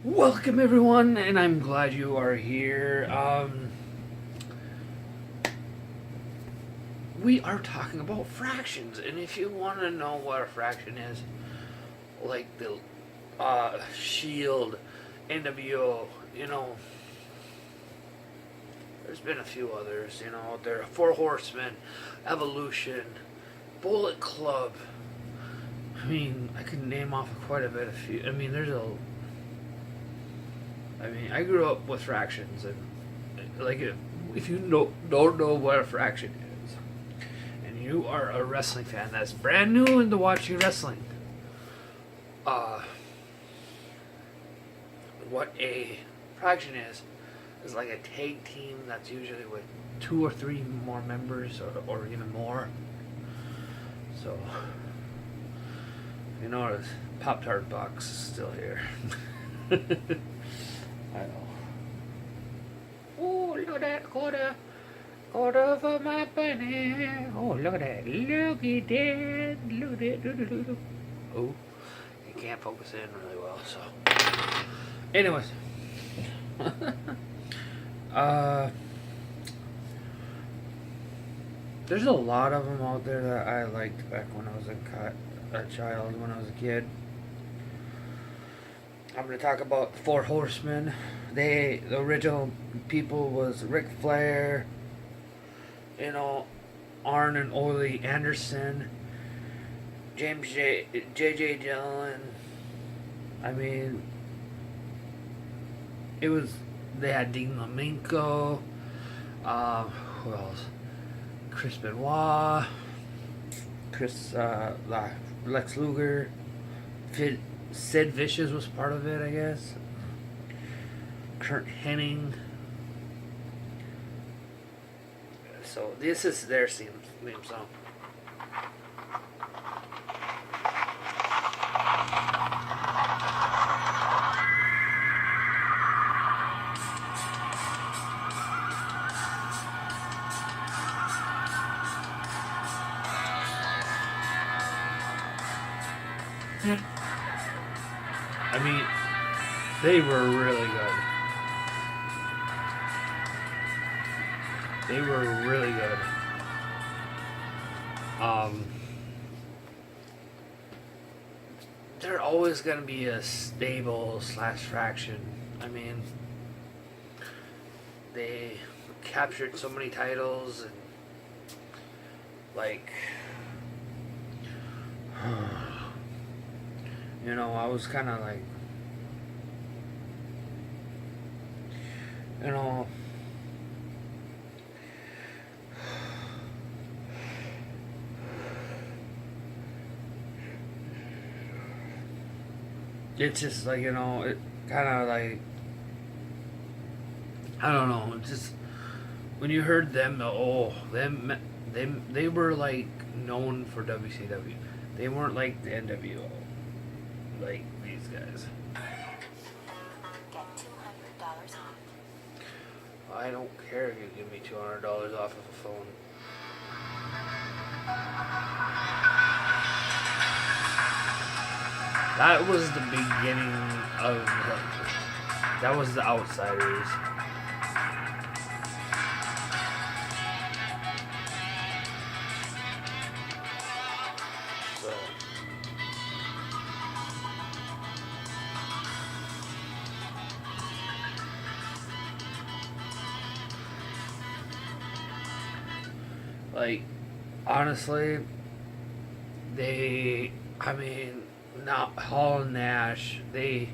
Welcome everyone, and I'm glad you are here. We are talking about fractions, and if you want to know what a fraction is, like the Shield, NWO, there's been a few others. There are Four Horsemen, Evolution, Bullet Club. I mean, I could name off quite a bit of few. I grew up with fractions, and like if you don't know what a fraction is, and you are a wrestling fan that's brand new into watching wrestling, uh, what a fraction is like a tag team that's usually with two or three more members, or even more. So, you notice Pop Tart Box is still here. I know. Oh, look at that quarter for my penny. Oh, look at that. Look at that. Look at that. Oh, you can't focus in really well, so. Anyways. There's a lot of them out there that I liked back when I was a child, when I was a kid. I'm going to talk about the Four Horsemen. The original people was Ric Flair, Arn and Ole Anderson, J.J. Dillon. I mean, they had Dean Malenko, who else? Chris Benoit, Lex Luger, Sid Vicious was part of it, I guess. Kurt Hennig. So this is their theme song. I mean, they were really good. They were really good. They're always going to be a stable / fraction. I mean, they captured so many titles, and like, I was kind of like, you know, it's just like, it kind of like, I don't know, it's just, when you heard them, they were like known for WCW. They weren't like the NWO, like these guys. Get $200 off. I don't care if you give me $200 off of a phone. That was the beginning of, that was the Outsiders. So, like, honestly, not Hall and Nash, they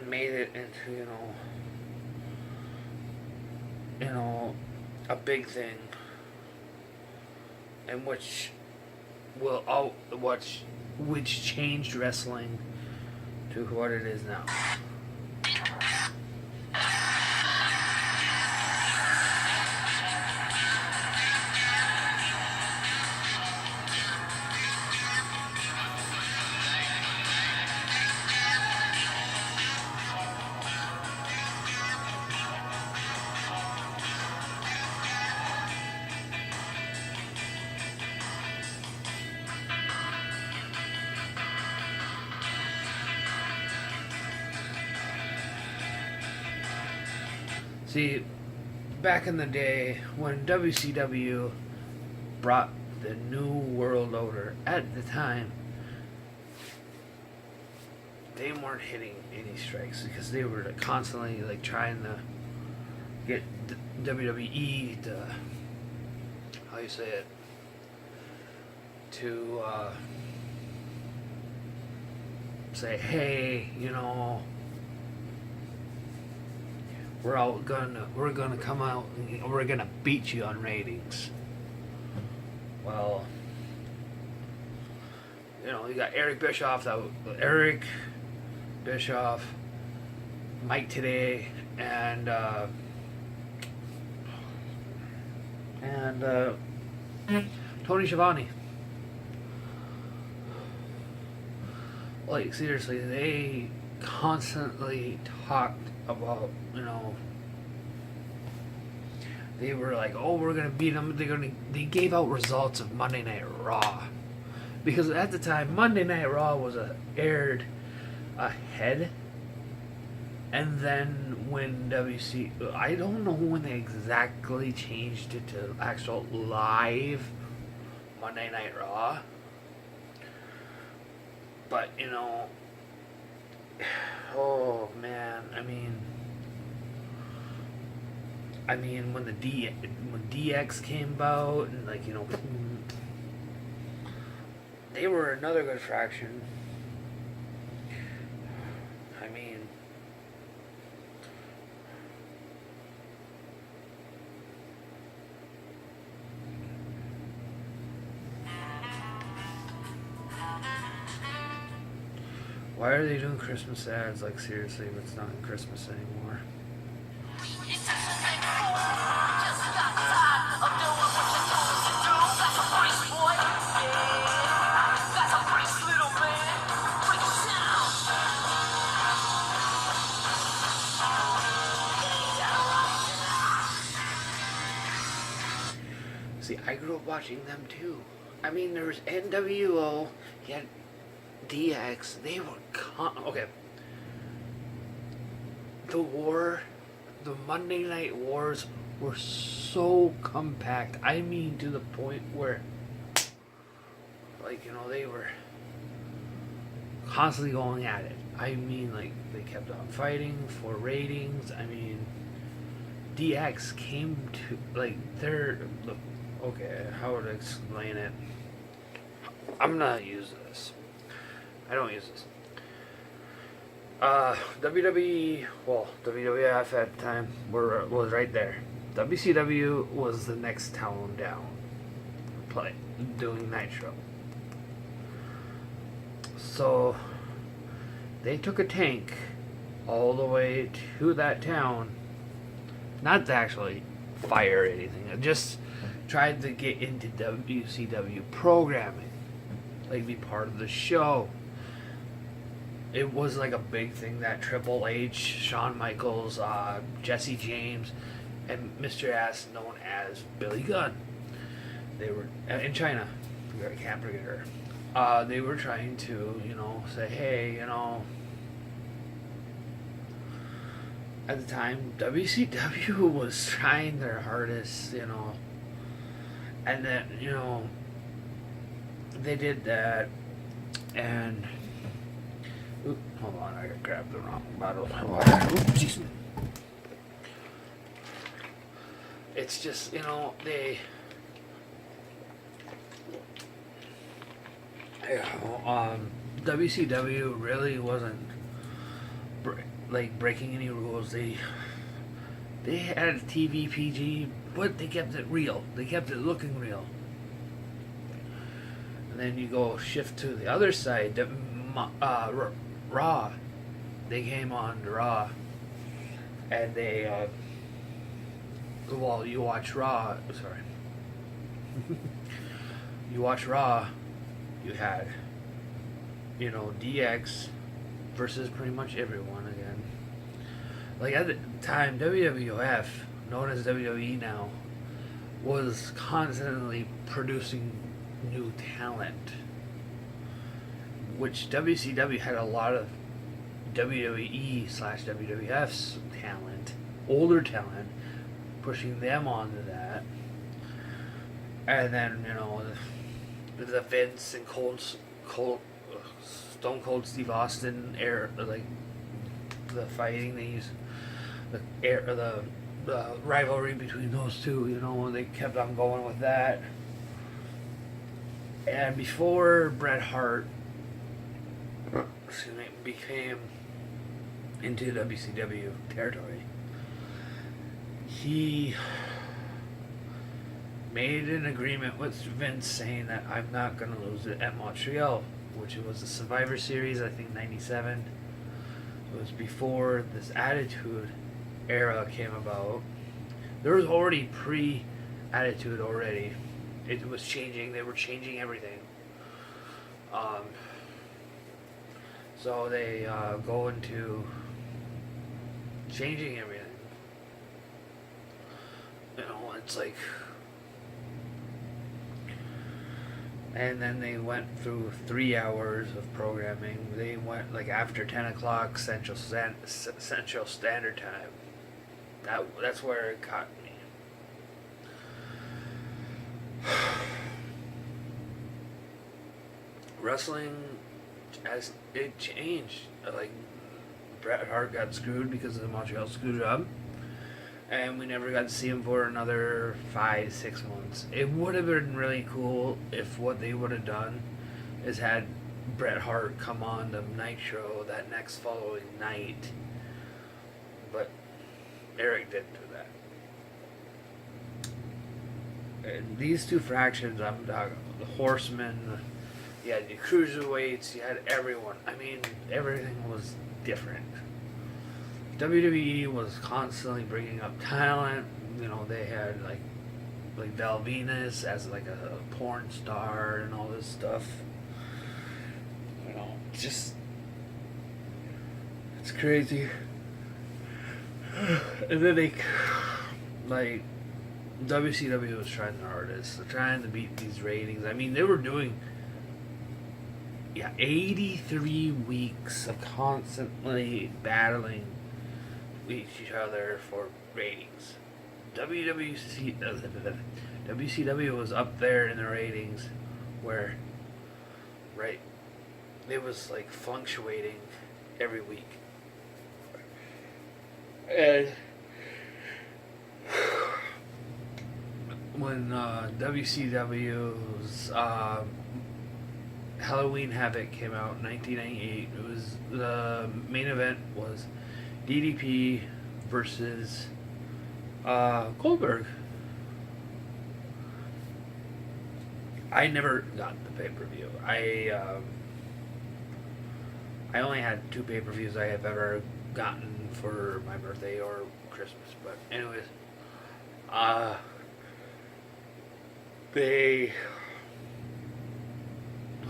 made it into, a big thing, and which changed wrestling to what it is now. See, back in the day when WCW brought the New World Order, at the time, they weren't hitting any strikes because they were constantly like trying to get WWE to, how you say it, to say, hey, you know, we're gonna come out and we're gonna beat you on ratings. Well, you know, you got Eric Bischoff, Mike Today, and Tony Schiavone. Like, seriously, they constantly talked about, you know, they were like, oh, we're gonna beat them. They gave out results of Monday Night Raw, because at the time Monday Night Raw was aired ahead, and then when I don't know when they exactly changed it to actual live Monday Night Raw, but you know, oh man, I mean when DX came about, and like, you know, they were another good fraction. I mean, why are they doing Christmas ads? Like, seriously, it's not Christmas anymore. See, I grew up watching them too. I mean, there was NWO, you had DX, they were okay. The Monday Night Wars were so compact. I mean, to the point where, like, you know, they were constantly going at it. I mean, like, they kept on fighting for ratings. I mean, DX came to, like, okay, how would I explain it? I'm not using this. I don't use this. WWE, well, WWF at the time was right there. WCW was the next town down, doing Nitro. So they took a tank all the way to that town, not to actually fire anything, just tried to get into WCW programming, like be part of the show. It was like a big thing that Triple H, Shawn Michaels, Jesse James, and Mr. Ass, known as Billy Gunn, they were in China. I can't forget her. They were trying to, you know, say, hey, you know, at the time WCW was trying their hardest, you know, and then, you know, they did that, and oop, hold on, I grabbed the wrong bottle of water. Oopsies. It's just, you know, WCW really wasn't breaking any rules. They had a TV PG, but they kept it real. They kept it looking real. And then you go shift to the other side, Raw. They came on to Raw, and they well, you watch Raw. Sorry, you watch Raw. You had, you know, DX versus pretty much everyone again. Like at the time, WWF, known as WWE now, was constantly producing new talent, which WCW had a lot of WWE/WWF's talent, older talent, pushing them onto that, and then the Vince and Stone Cold Steve Austin era, like the fighting they used, the rivalry between those two. They kept on going with that. And before Bret Hart, became into WCW territory, he made an agreement with Vince saying that I'm not going to lose it at Montreal, which was the Survivor Series, I think 97. It was before this Attitude Era came about. There was already pre-Attitude already. It was changing. They were changing everything. So they go into changing everything. It's like... And then they went through 3 hours of programming. They went like after 10 o'clock Central Standard Time. That's where it caught me. Wrestling, as it changed, like Bret Hart got screwed because of the Montreal screw job, and we never got to see him for another 5-6 months. It would have been really cool if what they would have done is had Bret Hart come on the Nitro that next following night, but Eric didn't do that. And these two fractions, I'm talking the Horsemen, you had the Cruiserweights, you had everyone. I mean, everything was different. WWE was constantly bringing up talent. They had like Val Venus as like a porn star and all this stuff. It's crazy. And then WCW was trying their hardest. They're trying to beat these ratings. I mean, they were doing 83 weeks of constantly battling each other for ratings. WCW was up there in the ratings where, it was like fluctuating every week. And when WCW's Halloween Havoc came out in 1998, it was the main event was DDP versus Goldberg. I never got the pay-per-view. I only had 2 pay-per-views I have ever gotten for my birthday or Christmas. But anyways,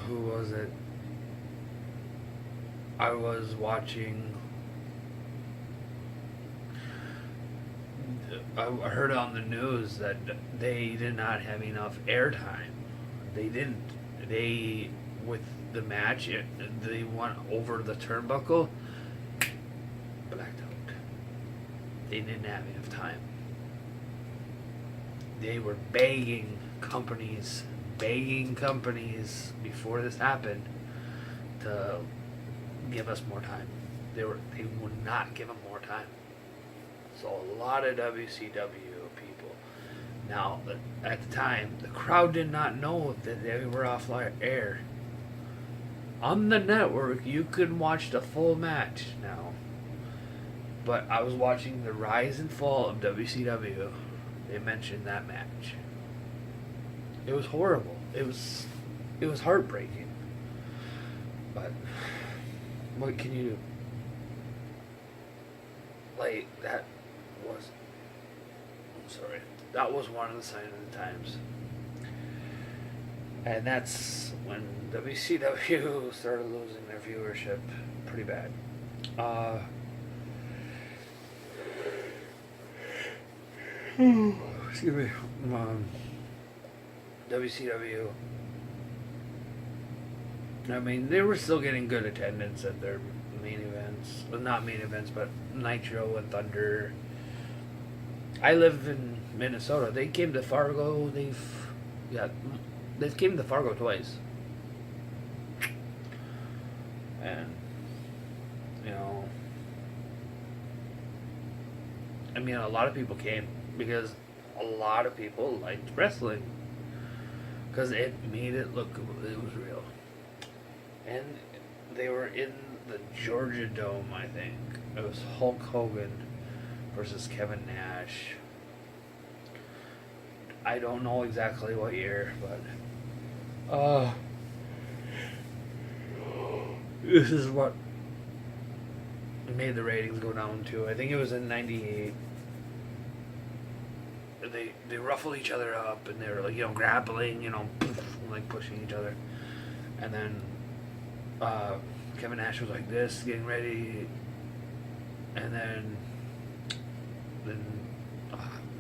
who was it? I was watching. I heard on the news that they did not have enough airtime. They didn't. With the match, they went over the turnbuckle, blacked out. They didn't have enough time. They were begging companies before this happened to give us more time. They would not give them more time. So a lot of WCW people. Now, at the time, the crowd did not know that they were off air. On the network, you could watch the full match now. But I was watching the rise and fall of WCW. They mentioned that match. It was horrible. It was heartbreaking. But what can you do? That was one of the signs of the times. And that's when WCW started losing their viewership pretty bad. Excuse me. WCW. I mean, they were still getting good attendance at their main events. Well, not main events, but Nitro and Thunder. I live in Minnesota. They came to Fargo. Yeah, they came to Fargo twice. And, you know, I mean, a lot of people came because a lot of people liked wrestling. Because it made it look, it was real. And they were in the Georgia Dome, I think. It was Hulk Hogan versus Kevin Nash. I don't know exactly what year, but this is what made the ratings go down too. I think it was in '98. They ruffled each other up and they were like, you know, grappling, you know, like pushing each other, and then Kevin Nash was like this, getting ready, and then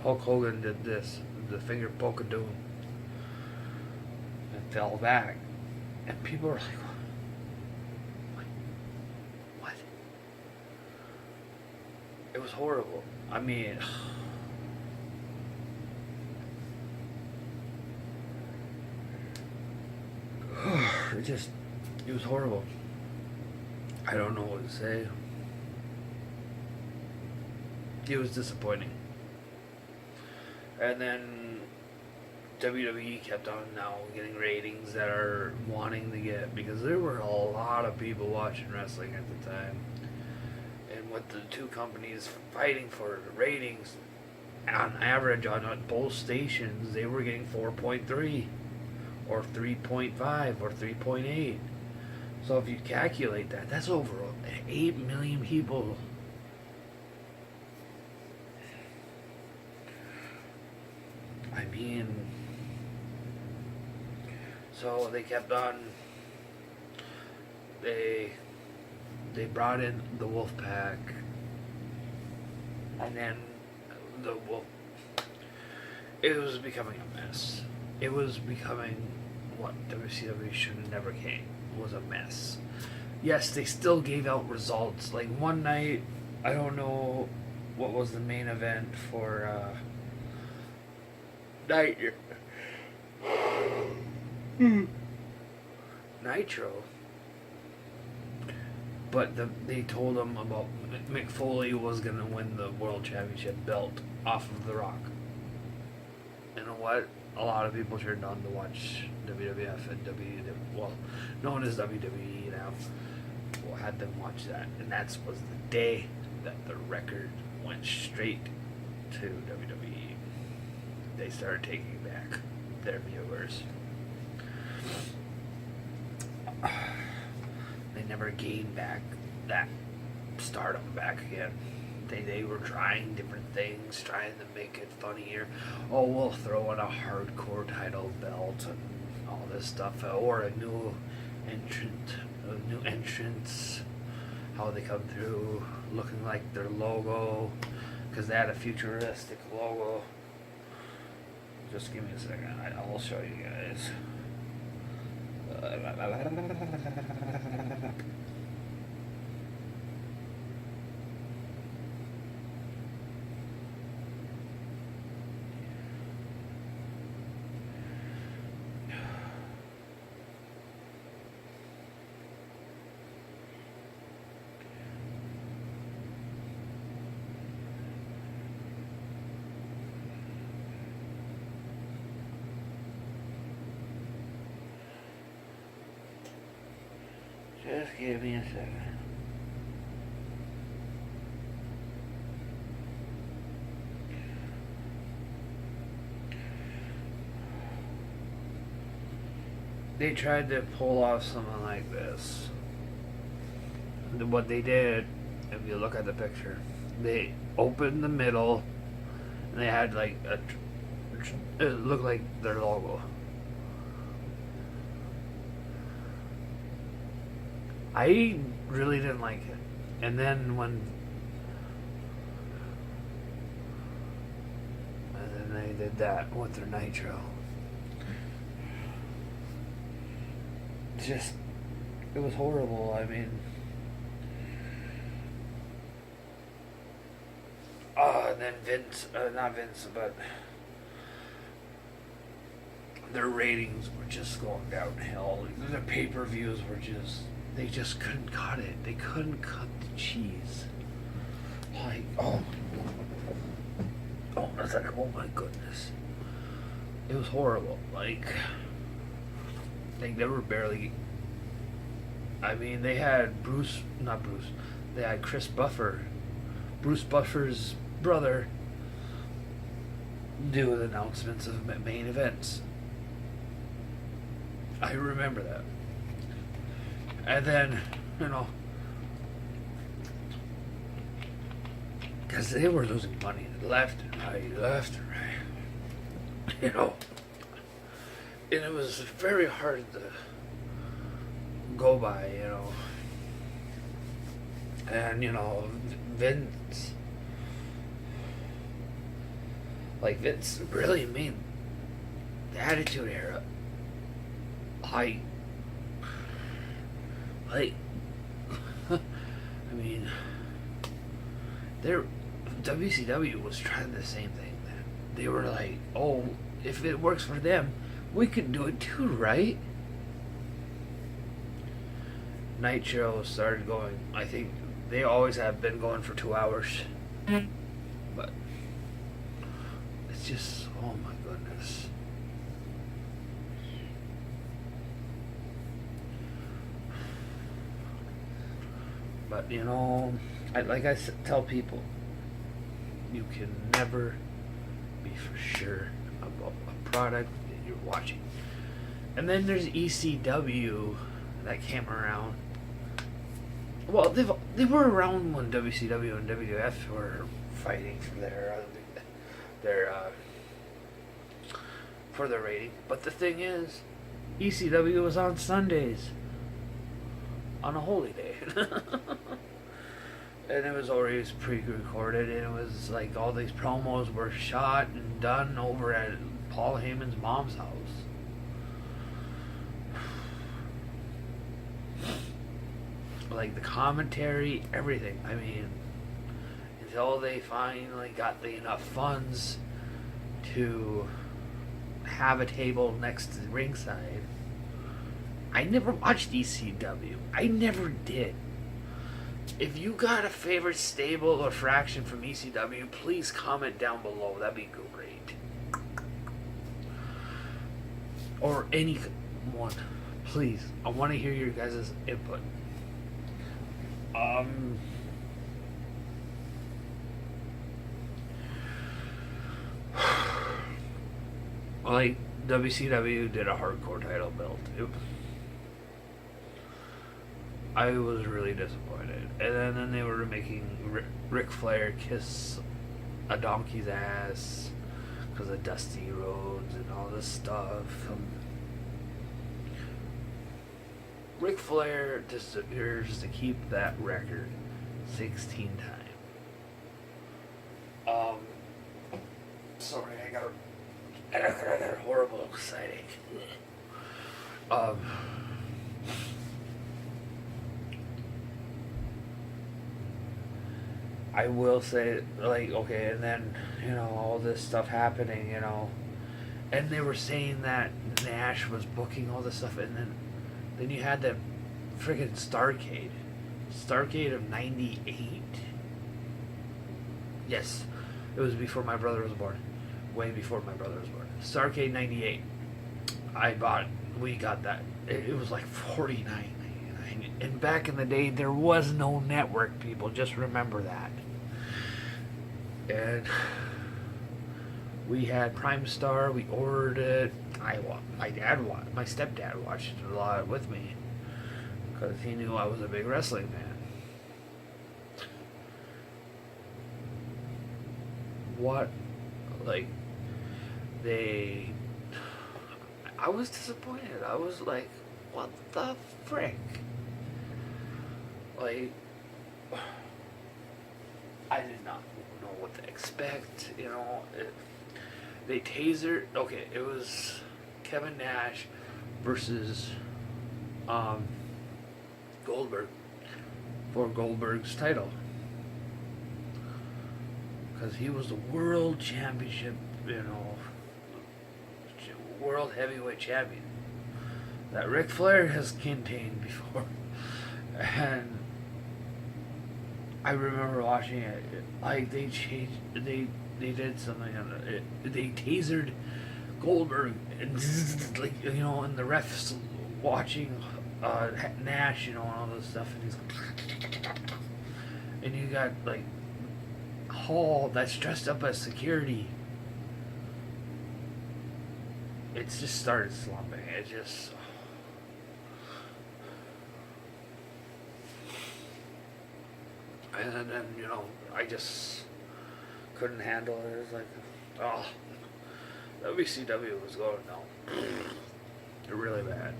Hulk Hogan did this, the finger poke of doom, and fell back, and people were like, what? It was horrible. I mean, it was horrible. I don't know what to say. It was disappointing. And then WWE kept on now getting ratings that are wanting to get, because there were a lot of people watching wrestling at the time. And with the two companies fighting for ratings, on average on both stations, they were getting 4.3 or 3.5 or 3.8. So if you calculate that, that's over 8 million people. I mean, so they kept on. They brought in the Wolfpack, and then the Wolf. It was becoming a mess. It was becoming what WCW should have never came. It was a mess. Yes, they still gave out results. Like one night, I don't know what was the main event for Nitro. But they told them about Mick Foley was going to win the World Championship belt off of The Rock. You know what? A lot of people turned on to watch WWF and known as WWE now. Well, had them watch that, and that was the day that the record went straight to WWE. They started taking back their viewers. They never gained back that stardom back again. They were trying different things, trying to make it funnier. Oh, we'll throw in a hardcore title belt and all this stuff, or a new entrance. How they come through, looking like their logo, because they had a futuristic logo. Just give me a second. I'll show you guys. Just give me a second. They tried to pull off something like this. What they did, if you look at the picture, they opened the middle and they had like it looked like their logo. I really didn't like it. And then they did that with their Nitro. It was horrible. I mean, And then not Vince, but their ratings were just going downhill. The pay-per-views were they just couldn't cut it. They couldn't cut the cheese. Like, oh, I was like, oh my goodness. It was horrible. Like, they were barely. I mean, they had they had Chris Buffer, Bruce Buffer's brother, do the announcements of main events. I remember that. And then, because they were losing money left and right. And it was very hard to go by, And, Vince really made the Attitude Era I mean, WCW was trying the same thing then. They were like, oh, if it works for them, we could do it too, right? Nitro started going, I think they always have been going for 2 hours. But it's just, oh my goodness. But, I tell people, you can never be for sure about a product that you're watching. And then there's ECW that came around. Well, they were around when WCW and WWF were fighting for their rating. But the thing is, ECW was on Sundays, on a holy day. And it was always pre-recorded, and it was like all these promos were shot and done over at Paul Heyman's mom's house. Like the commentary, everything. I mean, until they finally got enough funds to have a table next to the ringside. I never watched ECW. I never did. If you got a favorite stable or fraction from ECW, please comment down below. That'd be great. Or anyone. Please. I want to hear your guys' input. Like, WCW did a hardcore title belt. I was really disappointed. And then they were making Ric Flair kiss a donkey's ass because of Dusty Rhodes and all this stuff. Ric Flair deserves to keep that record 16 times. Sorry, I got a horrible exciting. I will say, okay, and then, all this stuff happening, and they were saying that Nash was booking all this stuff, and then you had that friggin' Starrcade of 98. Yes, it was before my brother was born. Way before my brother was born. Starrcade 98. We got that. It was like $49.99. And back in the day, there was no network, people. Just remember that. And we had Prime Star. We ordered it. My stepdad watched it a lot with me because he knew I was a big wrestling fan. I was disappointed. I was like, what the frick? I did not know what to expect, they tasered. Okay, it was Kevin Nash versus Goldberg for Goldberg's title. because he was the world championship, world heavyweight champion that Ric Flair has contained before. And I remember watching it, like they did something on it. They tasered Goldberg, and and the refs watching Nash, and all this stuff, and you got like Hall that's dressed up as security. It's just started slumping. It just. And then, I just couldn't handle it. It was like, oh, WCW was going down. Really bad.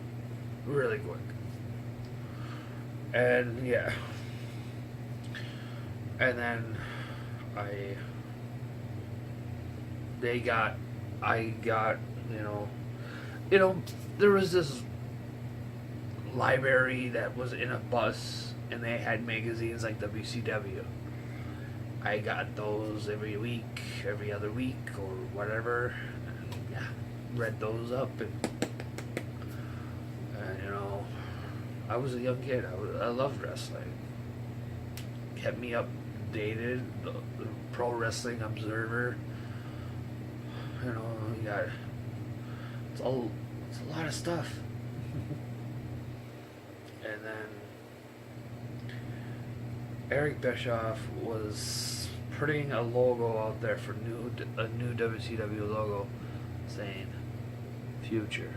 Really quick. And, yeah. And then, I got, there was this library that was in a bus, and they had magazines like WCW. I got those every week, every other week, or whatever. And, yeah, read those up, and I was a young kid. I loved wrestling. Kept me updated. The Pro Wrestling Observer. You got it's a lot of stuff. And then Eric Bischoff was putting a logo out there for a new WCW logo, saying "Future?" ?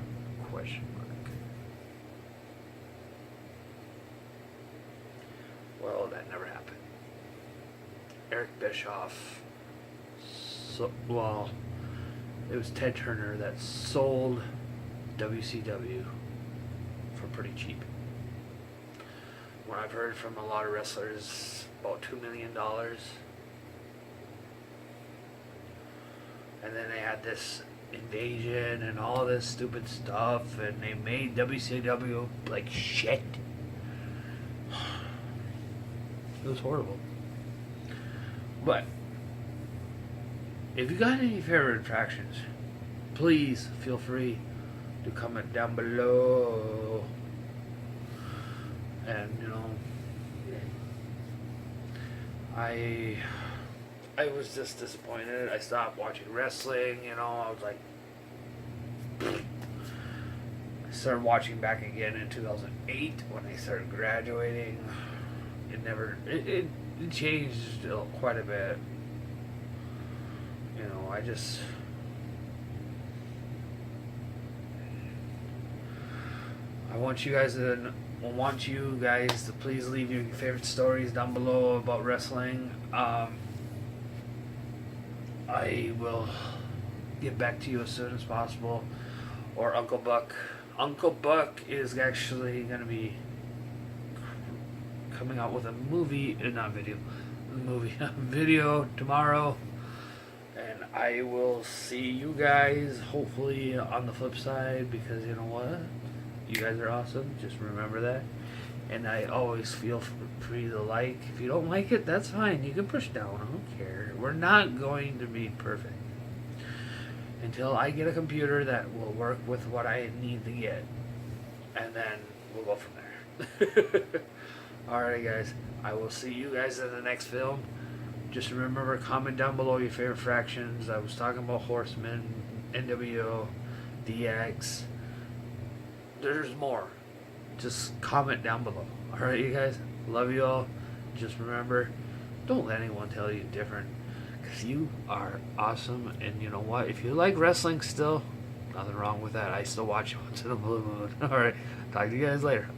Well, that never happened. Eric Bischoff. It was Ted Turner that sold WCW for pretty cheap. What I've heard from a lot of wrestlers, about $2 million. And then they had this invasion and all this stupid stuff, and they made WCW like shit. It was horrible. But if you got any favorite attractions, please feel free to comment down below. And I was just disappointed. I stopped watching wrestling. I was like, I started watching back again in 2008 when I started graduating. It changed quite a bit. I want you guys to please leave your favorite stories down below about wrestling. I will get back to you as soon as possible. Or Uncle Buck. Uncle Buck is actually going to be coming out with a video tomorrow. And I will see you guys hopefully on the flip side, because you know what? You guys are awesome. Just remember that. And I always feel free to like. If you don't like it, that's fine. You can push down. I don't care. We're not going to be perfect until I get a computer that will work with what I need to get. And then we'll go from there. Alright guys. I will see you guys in the next film. Just remember, comment down below your favorite fractions. I was talking about Horsemen, NWO, DX. There's more. Just comment down below. Alright, you guys? Love you all. Just remember, don't let anyone tell you different. Because you are awesome. And you know what? If you like wrestling still, nothing wrong with that. I still watch you once in a blue moon. Alright, talk to you guys later.